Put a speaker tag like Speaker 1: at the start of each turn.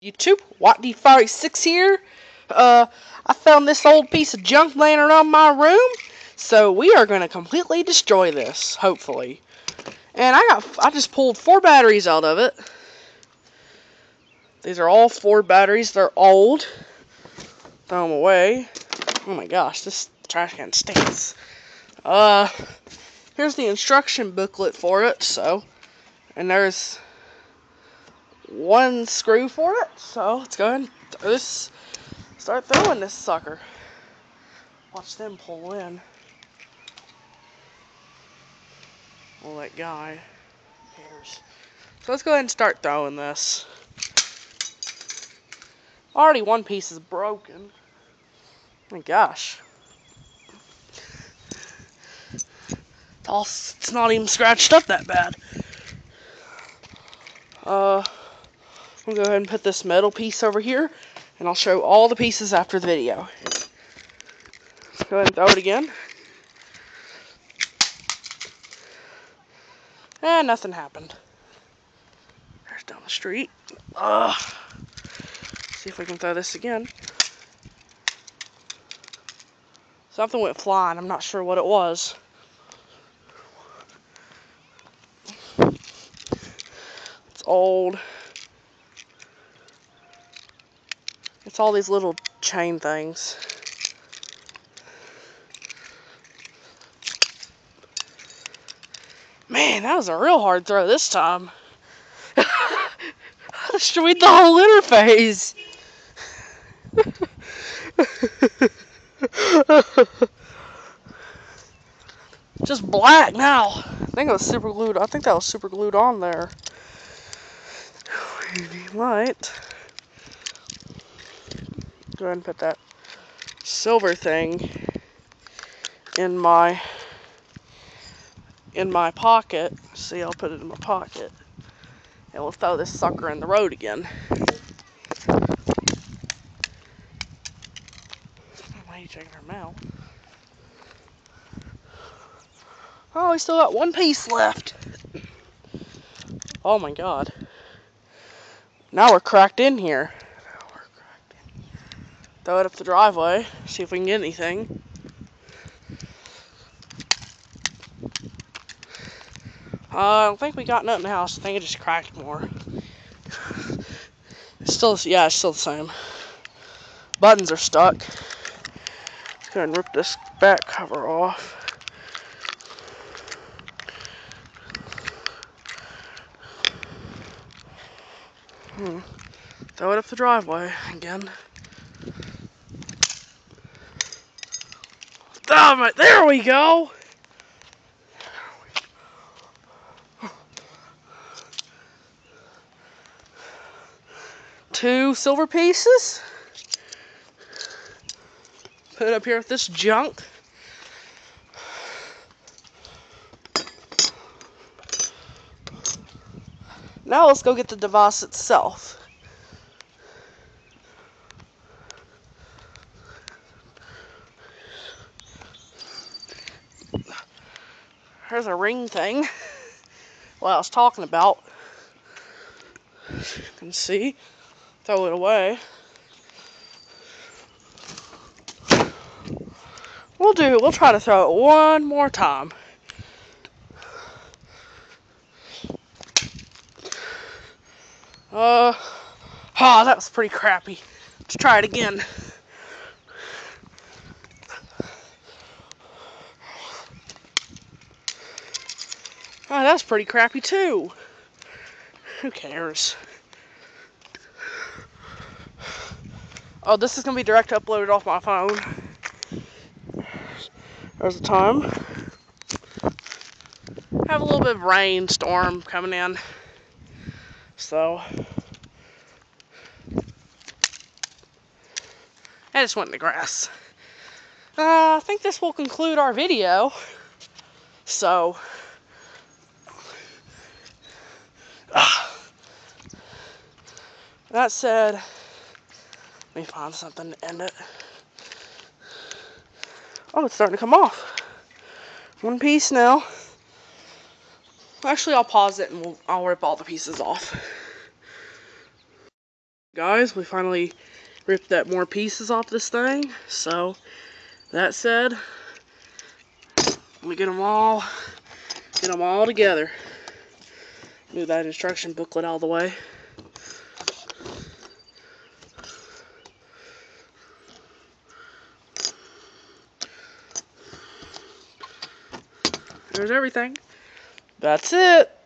Speaker 1: YouTube, WattD586 here. I found this old piece of junk laying around my room, so we are going to completely destroy this, hopefully. And I just pulled 4 batteries out of it. These are all 4 batteries. They're old. Throw them away. Oh my gosh, this trash can stinks. Here's the instruction booklet for it. And there's 1 screw for it. So let's go ahead and start throwing this sucker. Watch them pull in. Well, that guy cares. So let's go ahead and start throwing this. Already 1 piece is broken. Oh my gosh. It's not even scratched up that bad. I'm gonna go ahead and put this metal piece over here, and I'll show all the pieces after the video. Let's go ahead and throw it again. And nothing happened. There's down the street. See if we can throw this again. Something went flying. I'm not sure what it was. It's old. It's all these little chain things. Man, that was a real hard throw this time. I destroyed the whole interface. Just black now. I think it was super glued. I think that was super glued on there. Right. Go ahead and put that silver thing in my pocket. See, I'll put it in my pocket. And we'll throw this sucker in the road again. Why are you checking her mouth? Oh, we still got 1 piece left. Oh my god. Now we're cracked in here. Throw it up the driveway. See if we can get anything. I don't think we got nothing in the house. I think it just cracked more. It's still the same. Buttons are stuck. Let's go ahead and rip this back cover off. Throw it up the driveway again. Damn it! There we go! 2 silver pieces. Put it up here with this junk. Now let's go get the device itself. Here's a ring thing. What I was talking about. As you can see. Throw it away. We'll try to throw it 1 more time. That was pretty crappy. Let's try it again. Oh, that's pretty crappy too. Who cares? Oh, this is gonna be direct uploaded off my phone. There's the time. Have a little bit of rainstorm coming in. So I just went in the grass. I think this will conclude our video. So that said, let me find something to end it. Oh, it's starting to come off. 1 piece now. Actually, I'll pause it and I'll rip all the pieces off. guys, we finally ripped that more pieces off this thing. So, that said, we get them all together. Move that instruction booklet out of the way. There's everything. That's it.